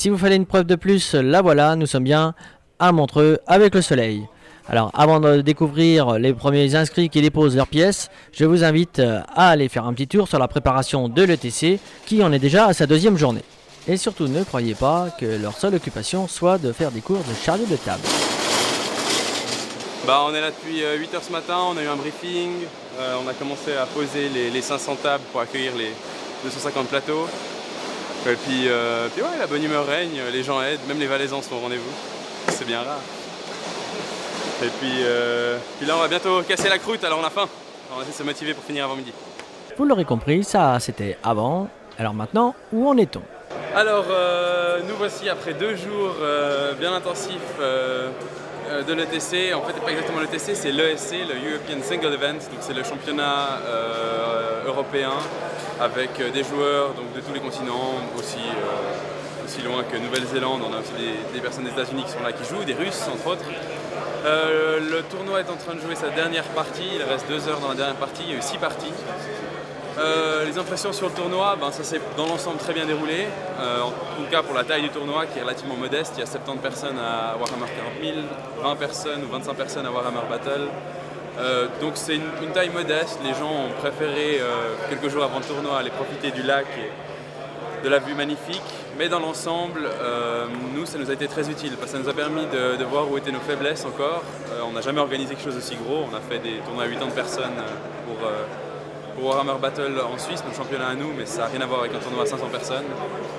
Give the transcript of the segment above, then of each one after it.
Si vous fallait une preuve de plus, la voilà, nous sommes bien à Montreux avec le soleil. Alors avant de découvrir les premiers inscrits qui déposent leurs pièces, je vous invite à aller faire un petit tour sur la préparation de l'ETC qui en est déjà à sa deuxième journée. Et surtout ne croyez pas que leur seule occupation soit de faire des cours de chariot de table. On est là depuis 8 h ce matin, on a eu un briefing, on a commencé à poser les 500 tables pour accueillir les 250 plateaux. Et puis ouais, la bonne humeur règne, les gens aident, même les Valaisans sont au rendez-vous, c'est bien rare. Et puis là on va bientôt casser la croûte, alors on a faim. On va essayer de se motiver pour finir avant midi. Vous l'aurez compris, ça c'était avant. Alors maintenant, où en est-on? Alors nous voici après 2 jours bien intensifs de l'ETC. En fait, pas exactement l'ETC, c'est l'ESC, le European Single Event. Donc c'est le championnat européen avec des joueurs donc, de tous les continents, aussi loin que Nouvelle-Zélande. On a aussi des personnes des États-Unis qui sont là qui jouent, des Russes entre autres. Le tournoi est en train de jouer sa dernière partie, il reste 2 heures dans la dernière partie, il y a eu 6 parties. Les impressions sur le tournoi, ça s'est dans l'ensemble très bien déroulé. En tout cas pour la taille du tournoi qui est relativement modeste, il y a 70 personnes à Warhammer 40 000, 20 personnes ou 25 personnes à Warhammer Battle. Donc c'est une taille modeste, les gens ont préféré quelques jours avant le tournoi aller profiter du lac et de la vue magnifique. Mais dans l'ensemble, nous ça nous a été très utile parce que ça nous a permis de voir où étaient nos faiblesses encore. On n'a jamais organisé quelque chose d'aussi gros, on a fait des tournois à 80 personnes pour Warhammer Battle en Suisse, notre championnat à nous, mais ça n'a rien à voir avec un tournoi à 500 personnes.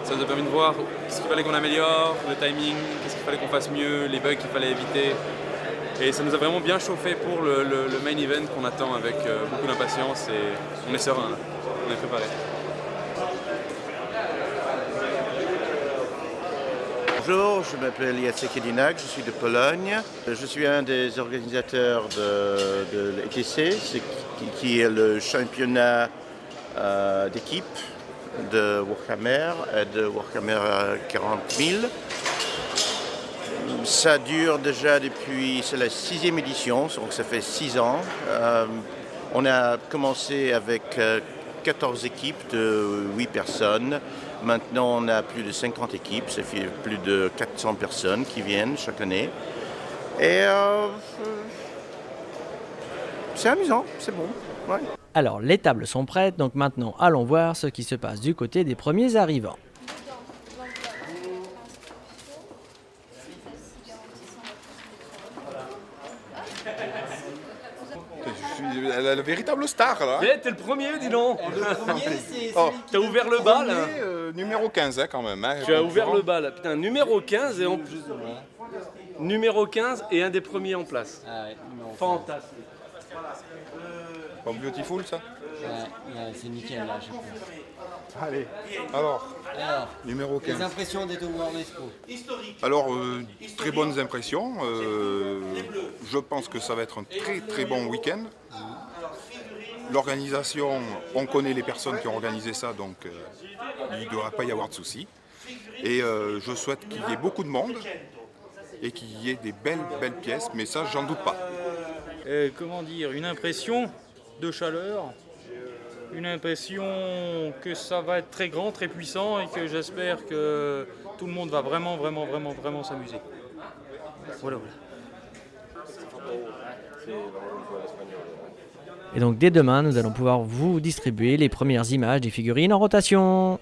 Ça nous a permis de voir ce qu'il fallait qu'on améliore, le timing, qu'est-ce qu'il fallait qu'on fasse mieux, les bugs qu'il fallait éviter. Et ça nous a vraiment bien chauffé pour le main event qu'on attend avec beaucoup d'impatience et on est serein là, on est préparé. Bonjour, je m'appelle Jacek Jelinek, je suis de Pologne. Je suis un des organisateurs de l'ETC, qui est le championnat d'équipe de Warhammer et de Warhammer 40 000. Ça dure déjà c'est la 6e édition, donc ça fait 6 ans. On a commencé avec 14 équipes de 8 personnes. Maintenant, on a plus de 50 équipes, ça fait plus de 400 personnes qui viennent chaque année. Et c'est amusant, c'est bon. Ouais. Alors, les tables sont prêtes, donc maintenant allons voir ce qui se passe du côté des premiers arrivants. La véritable star là. T'es le premier, dis donc. Le premier, c'est T'as ouvert le bal hein. Numéro 15 quand même. Hein, tu as ouvert le bal. Putain, numéro 15 et numéro 15 et un des premiers en place. Ah ouais, fantastique. Pas beautiful ça? Ouais, c'est nickel là, je pense. Allez, alors, numéro 15. Les impressions des World Expo. Alors, très bonnes impressions. Je pense que ça va être un très très bon week-end. L'organisation, on connaît les personnes qui ont organisé ça, donc il ne devrait pas y avoir de soucis. Et je souhaite qu'il y ait beaucoup de monde et qu'il y ait des belles pièces, mais ça, j'en doute pas. Comment dire, une impression de chaleur, une impression que ça va être très grand, très puissant et que j'espère que tout le monde va vraiment s'amuser. Voilà. Et donc dès demain, nous allons pouvoir vous distribuer les premières images des figurines en rotation.